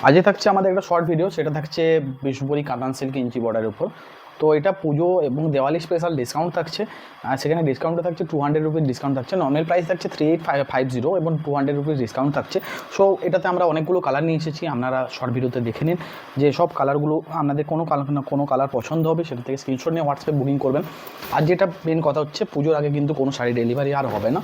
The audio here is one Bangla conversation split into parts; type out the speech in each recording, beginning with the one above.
আজকে থাকছে আমাদের একটা শর্ট ভিডিও, সেটা থাকছে বিষ্ণুপুরি কাতান সিল্ক ইঞ্চি বর্ডারের উপর। তো এটা পুজো এবং দেওয়ালি স্পেশাল ডিসকাউন্ট থাকছে, আর সেখানে ডিসকাউন্টটা থাকছে 200 রুপিস ডিসকাউন্ট থাকছে। নর্মাল প্রাইস থাকছে 3850 এবং 200 রুপিস ডিসকাউন্ট থাকছে। সো এটাতে আমরা অনেকগুলো কালার নিয়ে এসেছি, আপনারা শর্ট ভিডিওতে দেখে নিন যে সব কালারগুলো আপনাদের কোনো কালার পছন্দ হবে সেটা থেকে স্ক্রিনশট নিয়ে হোয়াটসঅ্যাপে বুকিং করবেন। আর যেটা মেন কথা হচ্ছে, পুজোর আগে কিন্তু কোনো শাড়ি ডেলিভারি আর হবে না,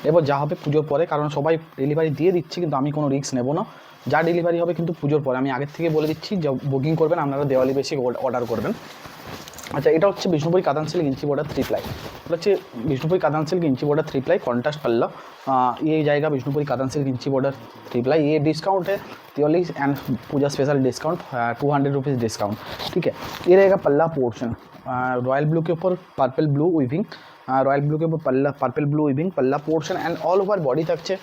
এবার যা হবে পুজোর পরে, কারণ সবাই ডেলিভারি দিয়ে দিচ্ছে কিন্তু আমি কোনো রিস্ক নেব না। যা ডেলিভারি হবে কিন্তু পুজোর পরে, আমি আগের থেকে বলে দিচ্ছি যে বুকিং করবেন আপনারা, দেওয়ালি বেশি অর্ডার করবেন। আচ্ছা, এটা হচ্ছে বিষ্ণুপুরি কাতান সিল্ক ইঞ্চি বর্ডার 3 প্লাই। এটা হচ্ছে বিষ্ণুপুরি কাতান silk inch border 3 ply contrast पल्ला। ये जाएगा Bishnupuri katan silk inch border 3 ply. ये डिस्काउंट है Diwali and Puja special discount, 200 rupees discount, ठीक है। ये रहेगा पल्ला पोर्शन, रॉयल ब्लू के ऊपर पर्पल ब्लू उइविंग, रॉयल ब्लू के ऊपर पल्ला पर्पल ब्लू उइविंग पल्ला portion and all over body থাকছে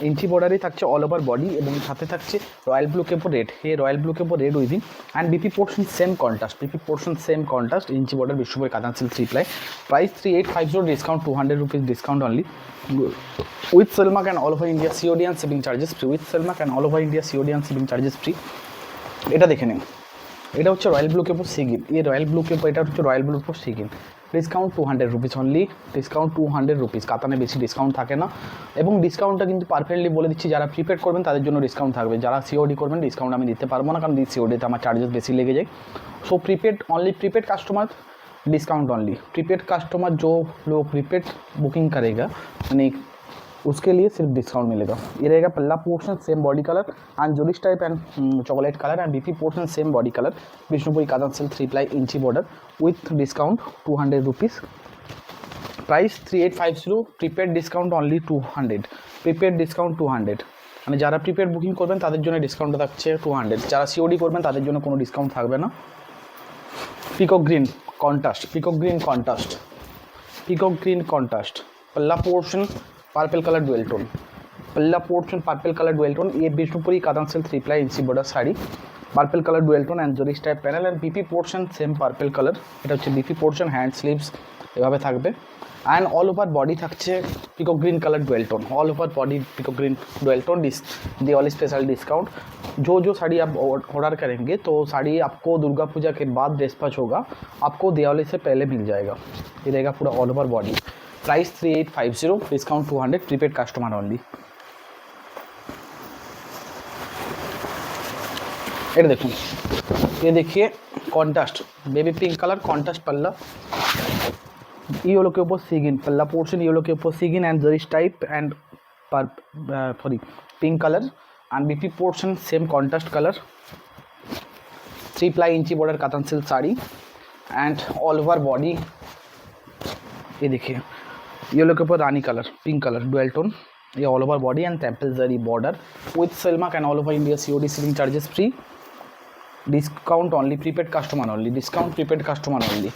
इंची बॉर्डर ही থাকছে ऑल ओवर बॉडी এবং সাথে থাকছে रॉयल ब्लू के ऊपर रेड, ये रॉयल ब्लू के ऊपर red weaving and BP portion same contrast, BP portion same contrast इंची border Bishnupuri katan silk 3 ply. Price 3850 discount 200 rupees discount only with Selmak and all over India COD and shipping charges free, with Selmak and all over India COD and shipping charges free। এটা দেখে নিন, এটা হচ্ছে রয়্যাল ব্লু के ऊपर সিগিন, ये রয়্যাল ব্লু के ऊपर এটা হচ্ছে রয়্যাল ব্লুর উপর sequin. Discount 200 rupees only, discount 200 rupees. কাতানে বেশি ডিসকাউন্ট থাকে না, এবং ডিসকাউন্টটা কিন্তু পারফেক্টলি বলে দিচ্ছি, যারা প্রিপেড করবেন তাদের জন্য ডিসকাউন্ট থাকবে, যারা সিওডি করবেন ডিসকাউন্ট আমি দিতে পারবো না, কারণ সিওডিতে আমার চার্জেস বেশি লেগে যায়। So prepaid only, prepaid customer discount only, prepaid customer जो लोग प्रीपेड बुकिंग करेगा यानी उसके लिए सिर्फ डिस्काउंट मिलेगा। ये रहेगा पल्ला portion same body colour and जोलिस type and chocolate colour and BP portion same body colour Bishnupuri katan silk 3 ply इंची border with discount 200 rupees. Price 3850, prepaid discount only 200, prepaid discount 200। মানে যারা প্রিপেড বুকিং করবেন তাদের জন্য ডিসকাউন্টটা থাকছে 200, যারা সিওডি করবেন তাদের জন্য কোনো ডিসকাউন্ট থাকবে না। Peacock green contrast, peacock green contrast, peacock green contrast पल्ला portion purple colour dual tone, पल्ला portion purple colour dual tone. ये बिष्णुपुरी कातान सिल्क 3 प्लाई इंची border sari, purple colour dual tone and zari type panel and BP portion same purple colour. এটা হচ্ছে बीपी पोर्शन, হ্যান্ড স্লিভস এভাবে থাকবে एंड ऑल ओवर बॉडी থাকছে peacock green colour dual tone, all over body पिকক green dual tone. Diwali special discount. जो साड़ी आप ऑर्डर करेंगे तो साड़ी आपको दुर्गा पूजा के बाद डिस्पैच होगा, आपको दिवाली से पहले मिल जाएगा। ये रहेगा पूरा all over body. Price 3850, discount 200, prepaid customer only. ये देखो, ये देखिए contrast baby pink colour contrast पल्ला, येलो के ऊपर सीगिन पल्ला पोर्शन, येलो के ऊपर सीगिन एंड जरिश type and sorry pink colour and BP portion same contrast colour. 3 ply इंची border katan silk sari and all over body. ये देखिए येलो के ऊपर रानी colour pink colour dual tone, ये all over body and temple zari border with silk mark and all over India COD shipping charges free. Discount only, prepaid customer only, discount prepaid customer only.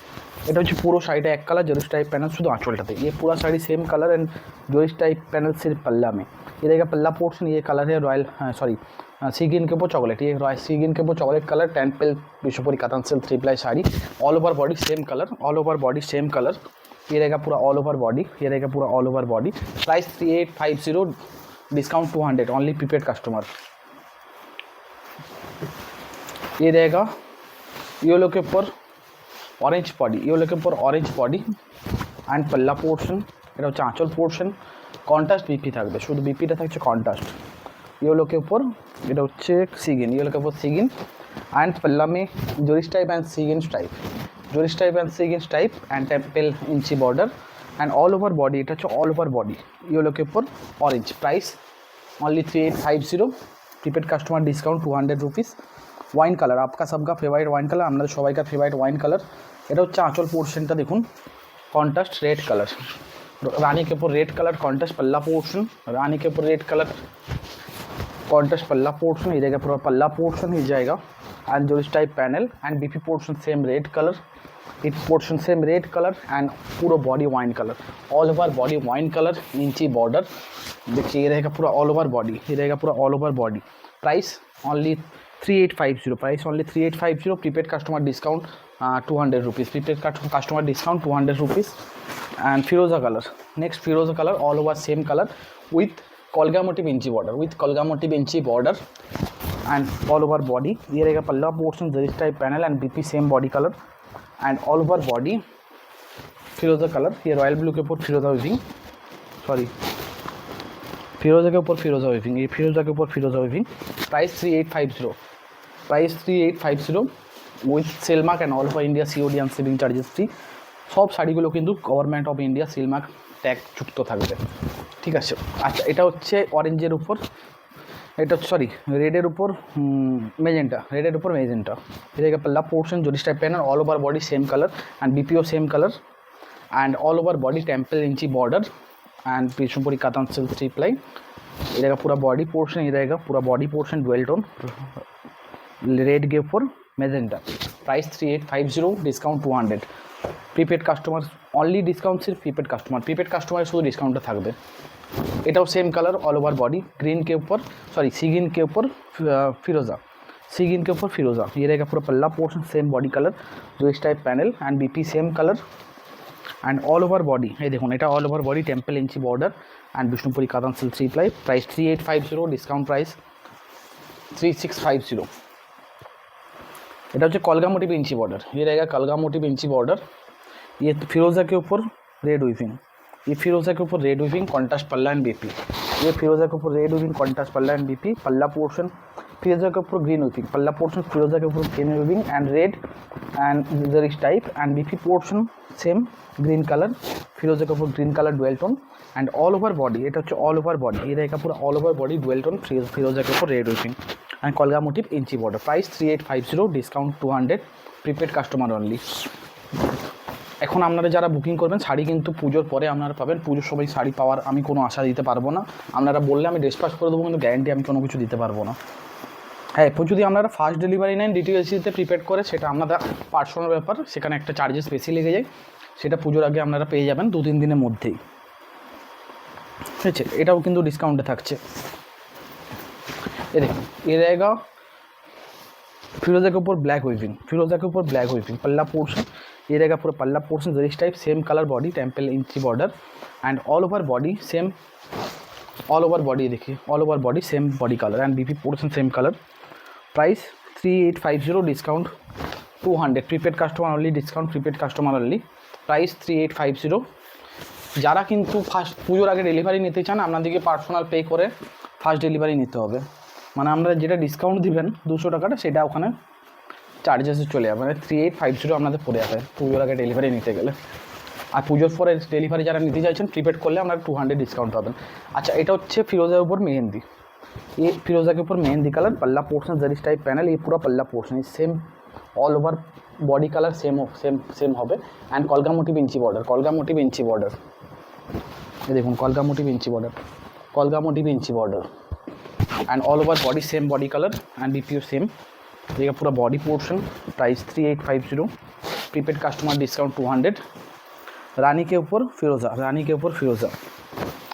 এটা হচ্ছে পুরো শাড়িটা এক কালার, জরিস টাइप पैनल शुद्ध आंचलटाते। ये पूरा साड़ी सेम कलर एंड जरिस टाइप पैनल सिर्फ पल्ला में। ये रहेगा पल्ला पोर्शन, ये कलर है रॉयल सॉरी सीगिन के ऊपर चॉकलेट, ये रॉयल सीगिन के ऊपर chocolate colour temple Bishnupuri katan silk 3 ply sari, all over body same colour, all over body same colour. ये रहेगा पूरा ऑल ओवर बॉडी, ये रहेगा पूरा all over body. Price 3850, discount 200 only, prepaid customer. ये रहेगा येलो के ऊपर ऑरेंज बॉडी, येलो के ऊपर ऑरेंज बॉडी एंड पल्ला पोर्शन, এটা হচ্ছে আঁচল পোর্শন। কন্ট্রাস্ট বিপি থাকবে, শুধু বিপিটা থাকছে কন্ট্রাস্ট। येलो के ऊपर এটা হচ্ছে সিগিন, येलो के ऊपर सीगिन एंड पल्ला में जोरिस टाइप एंड सीगिन टाइप, जोरिस type and sequin type and temple इंची border and all over body. এটা হচ্ছে ऑल ओवर बॉडी येलो के ऊपर orange. Price only 3850, prepaid customer discount 200 rupees. Wine colour आपका सबका फेवरेट ওয়াইন কালার, আপনাদের সবাইকার ফেভারিট ওয়াইন কালার। এটা হচ্ছে আঁচল পোর্শনটা দেখুন, কন্ট্রাস্ট রেড কালার, রানী के ऊपर रेड कलर कॉन्ट्रास्ट पल्ला पोर्शन, रानी के ऊपर रेड कलर कॉन्ट्रास्ट पल्ला पोर्शन। ये रहेगा पूरा पल्ला पोर्शन ही जाएगा एंड जोरिस type panel and BP portion same red colour, it portion same red colour and पूरा body wine colour, all over body wine colour इंची बॉर्डर। देखिए ये रहेगा पूरा ऑल ओवर बॉडी, ये रहेगा पूरा all over body. Price only 3850, price only 3850, prepaid customer discount 200 rupees, prepaid customer discount 200 rupees and फिरोज़ा कलर। नेक्स्ट फिरोज़ा colour all over same colour with कलगा मोटिव इंची बॉर्डर, विथ कलगा मोटिव इंची border and all over body ये रहेगा पल्ला portion zari type panel and BP same body colour and all over body फिरोजा कलर, ये रॉयल ब्लू के ऊपर फिरोजा वीविंग, सॉरी फिरोजा के ऊपर फिरोजा वीविंग, ये फिरोजा के ऊपर फिरोजा weaving. Price 3850, price 3850 with silk mark and all over India COD and shipping charges free. সব শাড়িগুলো কিন্তু government of India silk mark tag যুক্ত থাকবে, ঠিক আছে। আচ্ছা এটা হচ্ছে অরেঞ্জের উপর, এটা সরি রেডের উপর মেজেন্টা, রেডের উপর মেজেন্টা। এটা पल्ला पोर्शन जोड़ी type panel all over body same colour and BPO same colour and all over body temple इंची बॉर्डर एंड पीछे पूरी कातान सिल्क थ्री प्लाई। ये रहेगा पूरा बॉडी पोर्शन, ये रहेगा पूरा body portion dual tone red के ऊपर magenta. Price 3850, discount 200। Prepaid customer only discount सिर्फ प्रीपेड কাস্টমার, प्रीपेड কাস্টমারের শুধু ডিসকাউন্টটা থাকবে। এটাও same colour all over body green के ऊपर सॉरी सी ग्रीन के ऊपर फिरोज़ा, सी ग्रीन के ऊपर फिरोज़ा। ये रहेगा पूरा पल्ला पोर्शन सेम बॉडी कलर जो इस type panel and BP same colour and all over body. ये देखो এটা ऑल ओवर बॉडी टेम्पल इंची border and Vishnupuri katan silk three ply. Price 3850, discount price 3650। এটা হচ্ছে কলগা মোটিভ इंची बॉर्डर, ये रहेगा कलगा मोटिव इंची बॉर्डर। ये फिरोज़ा के ऊपर रेड वीविंग, ये फिरोज़ा के ऊपर रेड वीविंग कॉन्ट्रास्ट पल्ला एंड बीपी। ये फिरोज़ा के ऊपर रेड वीविंग कॉन्ट्रास्ट पल्ला एंड बीपी। पल्ला पोर्शन फिरोज़ा के ऊपर ग्रीन वीविंग, पल्ला पोर्शन फिरोज़ा के ऊपर green weaving and red and जरिश type and BP portion same green colour, फिरोज़ा के ऊपर green colour dual tone and all over body. এটা হচ্ছে ऑल ओवर बॉडी, ये रहेगा पूरा all over body dual tone फिरोज़ा के ऊपर रेड वीविंग एंड कलगा मोटिव इंची border. Price 3850, discount 200, prepaid customer only. এখন আপনারা যারা বুকিং করবেন শাড়ি কিন্তু পুজোর পরে আপনারা পাবেন, পুজোর সময় শাড়ি পাওয়ার আমি কোনো আশা দিতে পারবো না। আপনারা বললে আমি ডিসপ্যাচ করে দেবো, কিন্তু গ্যারান্টি আমি কোনো কিছু দিতে পারবো না। হ্যাঁ, যদি আপনারা ফার্স্ট ডেলিভারি নেন ডিটিএসিতে প্রিপেড করে, সেটা আপনাদের পার্সোনাল ব্যাপার, সেখানে একটা চার্জেস বেশি লেগে যায়, সেটা পুজোর আগে আপনারা পেয়ে যাবেন 2-3 দিনের মধ্যেই, ঠিক আছে। এটাও কিন্তু ডিসকাউন্টে থাকছে। ये देखो ये रहेगा फिरोज़ा के ऊपर ब्लैक वीविंग, फिरोज़ा के ऊपर ब्लैक वीविंग पल्ला पोर्शन। ये रहेगा पूरा पल्ला पोर्शन जरिश type same colour body temple इंची border and all over body same, all over body देखिए all over body same body colour and BP portion same colour. Price 3850, discount 200, prepaid customer only, discount prepaid customer only. Price 3850। যারা কিন্তু ফার্স্ট পুজোর আগে ডেলিভারি নিতে চান আপনাদেরকে পার্সোনাল পে করে ফার্স্ট ডেলিভারি নিতে হবে, মানে আপনারা যেটা ডিসকাউন্ট দিবেন 200 টাকাটা সেটা ওখানে চার্জেসে চলে যাবে, মানে 3850 আপনাদের পড়ে যাবে পুজোর আগে ডেলিভারি নিতে গেলে। আর পুজোর পরে ডেলিভারি যারা নিতে চাইছেন প্রিপেড করলে আপনারা 200 ডিসকাউন্ট পাবেন। আচ্ছা এটা হচ্ছে फिरोज़ा ऊपर मेहंदी, ये फिरोज़ा के ऊपर मेहंदी कलर पल्ला पोर्शन जरिश टाइप पैनल, ये पूरा पल्ला portion same all over body colour same same হবে एंड कलगा मोटिव इंची बॉर्डर, कलगा मोटिव इंची बॉर्डर। ये देखুন कलगा मोटिव इंची बॉर्डर, कलगा मोटिव इंची border and all over body same body colour and BPO same. देखिए पूरा body portion. Price 3850, prepaid customer discount 200। रानी के ऊपर फिरोज़ा, रानी के ऊपर फिरोज़ा,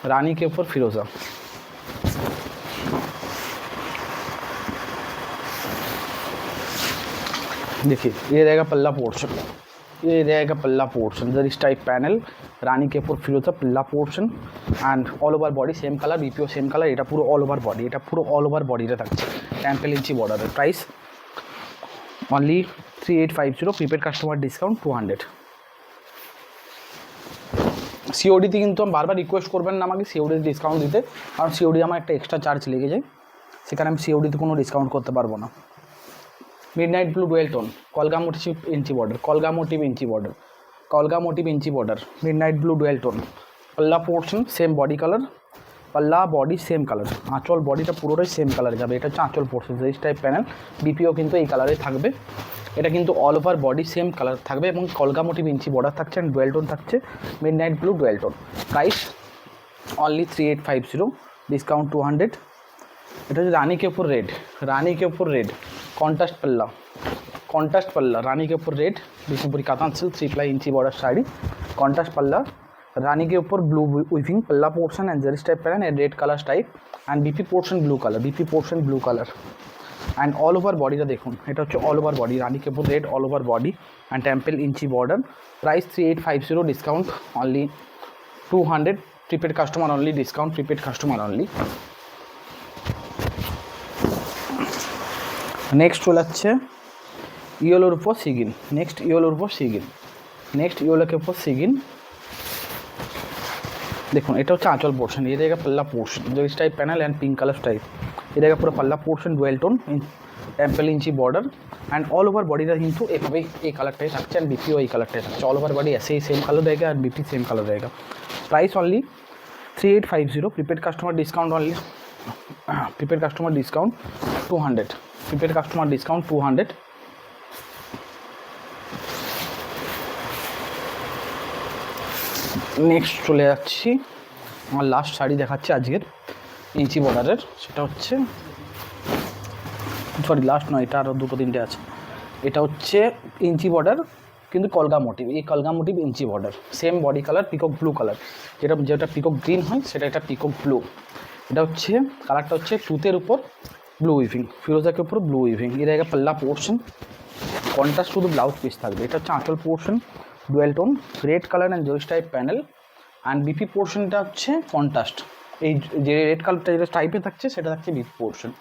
रानी के ऊपर फिरोज़ा। देखिए ये रहेगा पल्ला पोर्शन, ये रहेगा पल्ला पोर्शन जरिश टाइप पैनल रानी के ऊपर फिरोज़ा पल्ला portion and all over body same colour BPO same colour. এটা পুরো অল ওভার বডি, এটা পুরো অল ওভার বডিতে থাকছে টেম্পল ইঞ্চি বর্ডারের। Price only 3850, prepaid customer discount 200। সিওডিতে কিন্তু আমি বারবার রিকোয়েস্ট করবেন না আমাকে সিওডিতে ডিসকাউন্ট দিতে, কারণ সিওডি আমার একটা এক্সট্রা চার্জ লেগে যায়, সেখানে আমি সিওডিতে কোনো ডিসকাউন্ট করতে পারবো না। Midnight blue dual tone Kalga motif इंची बॉर्डर, कलगा मोटिव इंची बॉर्डर, कलगा मोटिव इंची border midnight blue dual tone. पल्ला पोर्शन सेम बॉडी कलर, पल्ला बॉडी सेम कलर, आँचल बॉडीटा पुरोटाই सेम कलर যাবে। এটা হচ্ছে আঁচল পোর্শন এই টাইপ প্যানেল, বিপিও কিন্তু এই কালারে থাকবে। এটা কিন্তু all over body same colour থাকবে এবং কলগা মোটিভ ইঞ্চি বর্ডার থাকছে এন্ড ডুয়াল টোন থাকছে midnight blue dual tone. Price only 3850, discount 200। এটা হচ্ছে রানী के ऊपर रेड, रानी के ऊपर रेड कॉन्ट्रास्ट पल्ला, कॉन्ट्रास्ट पल्ला रानी के ऊपर रेड विष्णुपुरी कातान सिल्क 3 इंची बॉर्डर साड़ी कॉन्ट्रास्ट पल्ला रानी के ऊपर ब्लू वीविंग पल्ला पोर्शन एंड जरिश type pattern and red colour type and BP portion blue colour, BP portion blue colour and all over बॉडीটা দেখুন এটা হচ্ছে ऑल ओवर बॉडी रानी के ऊपर red all over body and temple इंची border. Price 3850, discount only 200, prepaid customer only, discount prepaid customer only. Next চলে যাচ্ছে ইয়েলোর উপর সিগিন, নেক্সট ইয়েলোর উপর সিগিন, নেক্সট ইয়েলোকে উপর সিগিন। দেখুন এটা হচ্ছে আঁচল পোর্শন, ये रहेगा पल्ला पोर्शन जो इस type panel and pink colour type, ये रहेगा पूरा पल्ला पोर्शन डुएल टोन টেম্পল ইঞ্চি বর্ডার অ্যান্ড অল ওভার বডিটা কিন্তু এভাবেই এই কালারটাই থাকছে অ্যান্ড বিপিও এই কালারটাই থাকছে। অল ওভার বডি ऐसे ही सेम कलर रहेगा और बीपी सेम कलर रहेगा। Price only 3850, prepaid customer discount only, prepaid customer discount 200, prepaid customer discount 200। Next চলে যাচ্ছি আমার লাস্ট শাড়ি দেখাচ্ছি আজকের ইঞ্চি বর্ডারের, সেটা হচ্ছে সরি লাস্ট নয়, এটা আরও দুটো তিনটে আছে। এটা হচ্ছে ইঞ্চি বর্ডার কিন্তু কলগা মোটিভ, এই কলগা মোটিভ ইঞ্চি border, same body colour peacock blue colour, যেটা পিকক গ্রিন হয় সেটা এটা পিকক ব্লু। এটা হচ্ছে কালারটা হচ্ছে তুতের উপর ব্লু উইভিং, ফিরোজাকে উপর ব্লু উইভিং। এর আগে পাল্লা পোর্শন কন্ট্রাস্ট শুধু ব্লাউজ পিস থাকবে। এটা হচ্ছে আঁচল portion dual tone red colour and জয়েস টাইপ প্যানেল অ্যান্ড বিপি পোর্শনটা হচ্ছে কন্ট্রাস্ট, এই যে রেড কালারটা যেটা টাইপে থাকছে সেটা থাকছে বিপি পোর্শন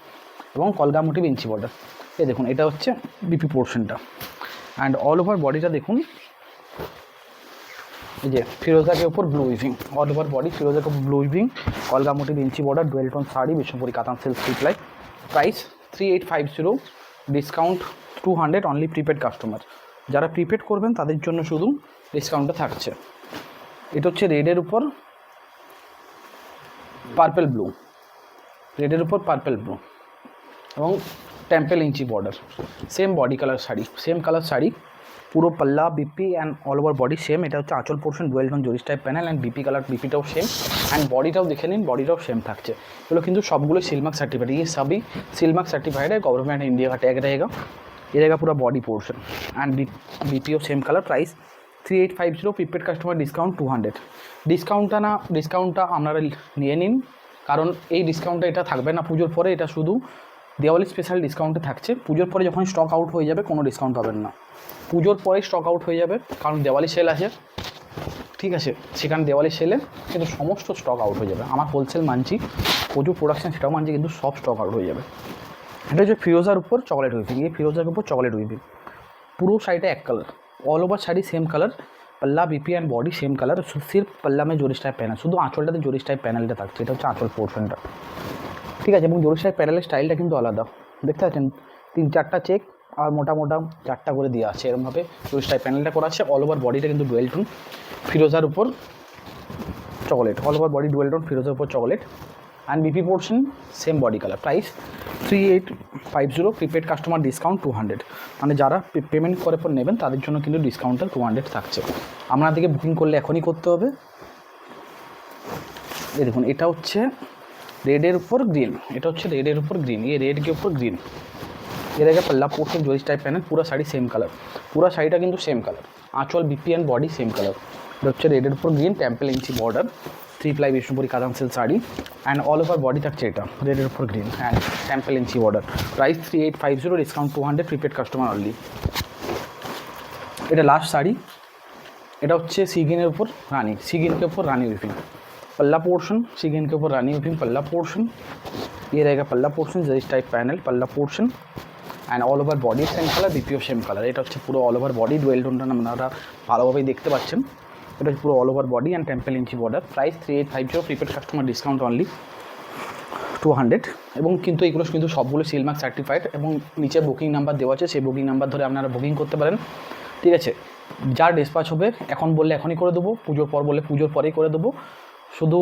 এবং কলগা মোটিভ ইঞ্চি বর্ডার। এই দেখুন এটা হচ্ছে বিপি পোর্শনটা অ্যান্ড অল ওভার বডিটা দেখুন এই যে ফিরোজাকে উপর blue weaving, all over body ফিরোজাকে উপর ব্লু উইভিং, কলগা মোটিভ ইঞ্চি border dual tone sari, Bishnupuri কাতান silk three ply. Price 3850, discount 200 only prepaid customer. যারা প্রিপেড করবেন তাদের জন্য শুধু ডিসকাউন্টটা থাকছে। এটা হচ্ছে রেডের উপর পার্পেল ব্লু, রেডের উপর পার্পেল ব্লু এবং টেম্পল ইঞ্চি border, same body colour sari, same colour sari, পুরো পাল্লা BP and all over body same. এটা হচ্ছে আঁচল পোর্শন ডুয়েল টোন জরিস type panel and BP colour, বিপিটাও সেম অ্যান্ড বডিটাও দেখে নিন, বডিটাও সেম থাকছে। এগুলো কিন্তু সবগুলো সিলমার্ক সার্টিফাইড, ये सभी सीलमार्क सर्टिफाइड है, गवर्नमेंट इंडिया का टैग रहेगा। ये रहेगा पूरा body portion and BPO same colour. Price 3850, prepaid customer discount 200। ডিসকাউন্টটা আপনারা নিয়ে নিন, কারণ এই ডিসকাউন্টটা এটা থাকবে না পুজোর পরে, এটা শুধু দিওয়ালি স্পেশাল ডিসকাউন্টে থাকছে। পুজোর পরে যখন স্টক আউট হয়ে যাবে কোনো ডিসকাউন্ট পাবেন না, পুজোর পরে স্টক আউট হয়ে যাবে, কারণ দিওয়ালি সেল আছে, ঠিক আছে, সেখানে দিওয়ালি সেলে কিন্তু সমস্ত স্টক আউট হয়ে যাবে। আমার হোলসেল মানছি, প্রচুর প্রোডাকশন সেটাও মানছি, কিন্তু সব স্টক আউট হয়ে যাবে। এটা হচ্ছে ফিরোজার উপর চকলেট উইভিং, এই ফিরোজার উপর চকলেট উইভিং, পুরো শাড়িটা এক colour, all over sari same colour, पल्ला BP and body same colour, सिर्फ पल्ला में जोरिस टाइप पैनल, शुद्ध आँचलटाते जोरिस टाइप पैनलটা থাকছে, এটা হচ্ছে আঁচল পোর্শনটা, ঠিক আছে। এবং জোরিস টাইপ প্যানেলের স্টাইলটা কিন্তু আলাদা, দেখতে পাচ্ছেন 3-4টা চেক আর মোটা মোটা 4টা করে দেওয়া আছে, এরকমভাবে জোরিস টাইপ প্যানেলটা করা আছে। অল ওভার বডিটা কিন্তু ডুয়েল টোন ফিরোজার উপর chocolate, all over body dual tone ফিরোজার উপর chocolate and BP portion same body colour. Price 3850, prepaid customer discount 200, মানে যারা পেমেন্ট করে পর নেবেন তাদের জন্য কিন্তু ডিসকাউন্টটা 200 থাকছে। আপনাদেরকে বুকিং করলে এখনই করতে হবে। ये देखুন এটা হচ্ছে रेडर ऊपर ग्रीन, এটা হচ্ছে रेडर ऊपर ग्रीन, ये रेड के ऊपर ग्रीन, ये रहेगा पल्ला पोर्शन जोरिस टाइप पैनल, पूरा शाड़ी सेम कलर, पूरा शाड़ीटा किन्तु सेम कलर, आँचल BP and body same colour. এটা হচ্ছে रेडर ऊपर ग्रीन टेम्पल इंची बॉर्डर 3 प्लाई বিষ্ণুপুরি কাতান silk sari and all over body থাকছে এটা रेडर ऊपर ग्रीन অ্যান্ড টেম্পল इंची border. Price 3850, discount 200, prepaid customer only. এটা লাস্ট শাড়ি, এটা হচ্ছে সিগিনের উপর রানী, সিগিन के ऊपर रानी उइभिंग, पल्ला पोर्शन सिगन के ऊपर रानी उइभिंग पल्ला पोर्शन, ये रहेगा पल्ला पोर्शन जरिस टाइप पैनल पल्ला portion and all over body same colour BPO same colour. এটা হচ্ছে পুরো অল ওভার বডি ডুয়েল টোনটা আপনারা ভালোভাবেই দেখতে পাচ্ছেন, এটা হচ্ছে পুরো all over body and temple ইঞ্চি border. Price 3850, prepaid customer discount only 200। এবং কিন্তু এগুলো কিন্তু সবগুলো সিলমার্ক সার্টিফাইড এবং নিচে বুকিং নাম্বার দেওয়া আছে, সেই বুকিং নাম্বার ধরে আপনারা বুকিং করতে পারেন, ঠিক আছে। যার ডিসপ্যাচ হবে এখন বললে এখনই করে দেবো, পুজোর পর বললে পুজোর পরেই করে দেবো। শুধু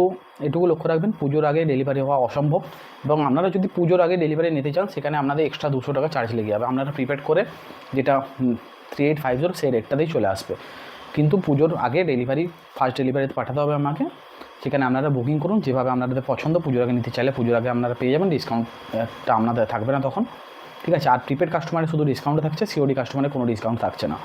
এটুকু লক্ষ্য রাখবেন পুজোর আগে ডেলিভারি হওয়া অসম্ভব, এবং আপনারা যদি পুজোর আগে ডেলিভারি নিতে চান সেখানে আপনাদের এক্সট্রা 200 টাকা চার্জ লেগে যাবে। আপনারা প্রিপেড করে যেটা 3850 সেই রেটটাতেই চলে আসবে, কিন্তু পুজোর আগে ডেলিভারি ফার্স্ট ডেলিভারিতে পাঠাতে হবে আমাকে, সেখানে আপনারা বুকিং করুন যেভাবে আপনাদের পছন্দ। পুজোর আগে নিতে চাইলে পুজোর আগে আপনারা পেয়ে যাবেন, ডিসকাউন্টটা আপনাদের থাকবে না তখন, ঠিক আছে। আর প্রিপেড কাস্টমারে শুধু ডিসকাউন্ট থাকছে, সিওডি কাস্টমারে কোনো ডিসকাউন্ট থাকছে না।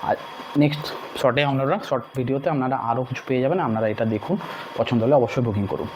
আর নেক্সট শর্টে আপনারা শর্ট ভিডিওতে আপনারা আরও কিছু পেয়ে যাবেন, আপনারা এটা দেখুন, পছন্দ হলে অবশ্যই বুকিং করুন।